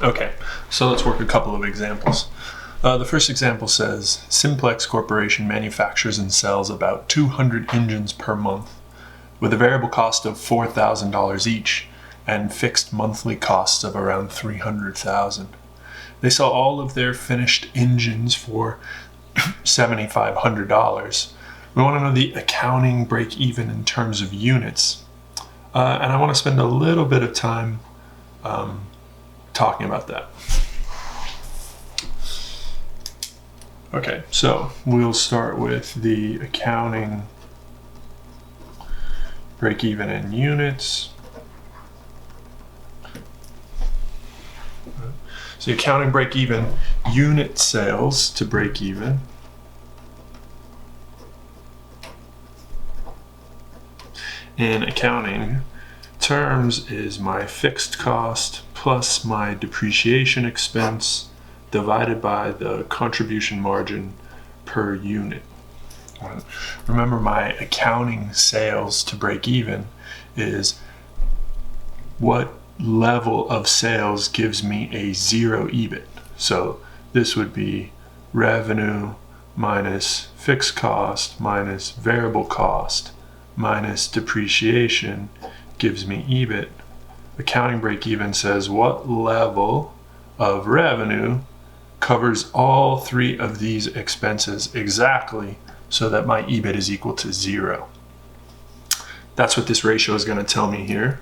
Okay, so let's work a couple of examples. The first example says, Simplex Corporation manufactures and sells about 200 engines per month with a variable cost of $4,000 each and fixed monthly costs of around $300,000. They sell all of their finished engines for $7,500. We want to know the accounting break even in terms of units. And I want to spend a little bit of time talking about that. Okay, so we'll start with the accounting break even in units. So the accounting break even unit sales to break even. In accounting terms is my fixed cost plus my depreciation expense divided by the contribution margin per unit. Remember, my accounting sales to break even is what level of sales gives me a zero EBIT. So this would be revenue minus fixed cost minus variable cost minus depreciation gives me EBIT. Accounting break even says what level of revenue covers all three of these expenses exactly so that my EBIT is equal to 0. That's what this ratio is going to tell me here.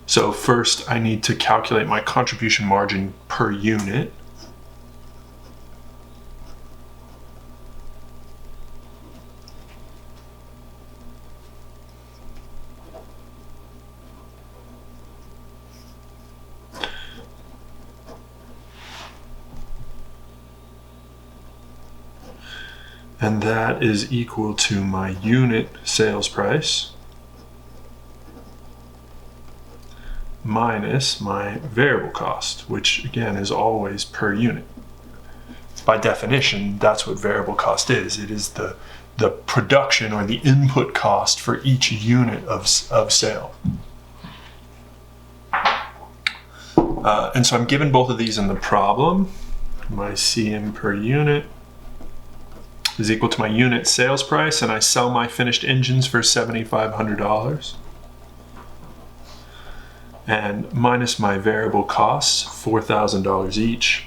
So first I need to calculate my contribution margin per unit. And that is equal to my unit sales price minus my variable cost, which again is always per unit. By definition, that's what variable cost is. It is the production or the input cost for each unit of sale. And so I'm given both of these in the problem. My CM per unit is equal to my unit sales price, and I sell my finished engines for $7,500. And minus my variable costs, $4,000 each,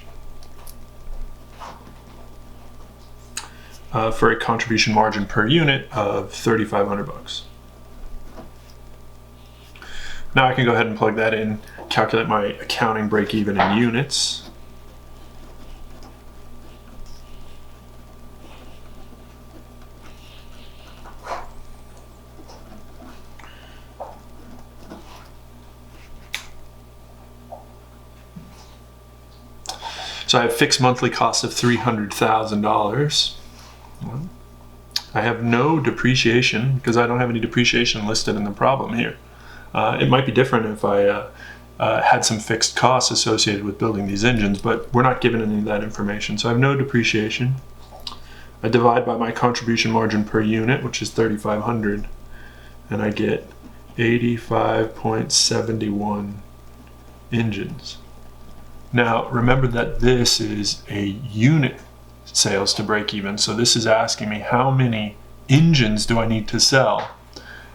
for a contribution margin per unit of $3,500. Now I can go ahead and plug that in, calculate my accounting break even in units. So I have fixed monthly costs of $300,000. I have no depreciation because I don't have any depreciation listed in the problem here. It might be different if I had some fixed costs associated with building these engines, but we're not given any of that information. So I have no depreciation. I divide by my contribution margin per unit, which is $3,500, and I get 85.71 engines. Now, remember that this is a unit sales to break even. So this is asking me how many engines do I need to sell?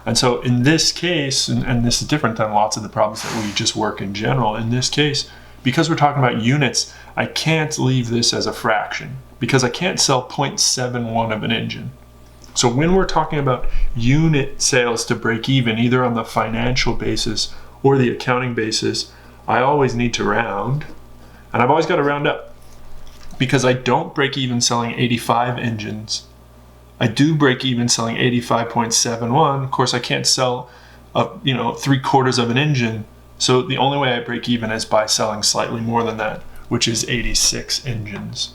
And so in this case, and this is different than lots of the problems that we just work in general, in this case, because we're talking about units, I can't leave this as a fraction because I can't sell 0.71 of an engine. So when we're talking about unit sales to break even, either on the financial basis or the accounting basis, I always need to round. And I've always got to round up because I don't break even selling 85 engines. I do break even selling 85.71. Of course, I can't sell 3/4 of an engine. So the only way I break even is by selling slightly more than that, which is 86 engines.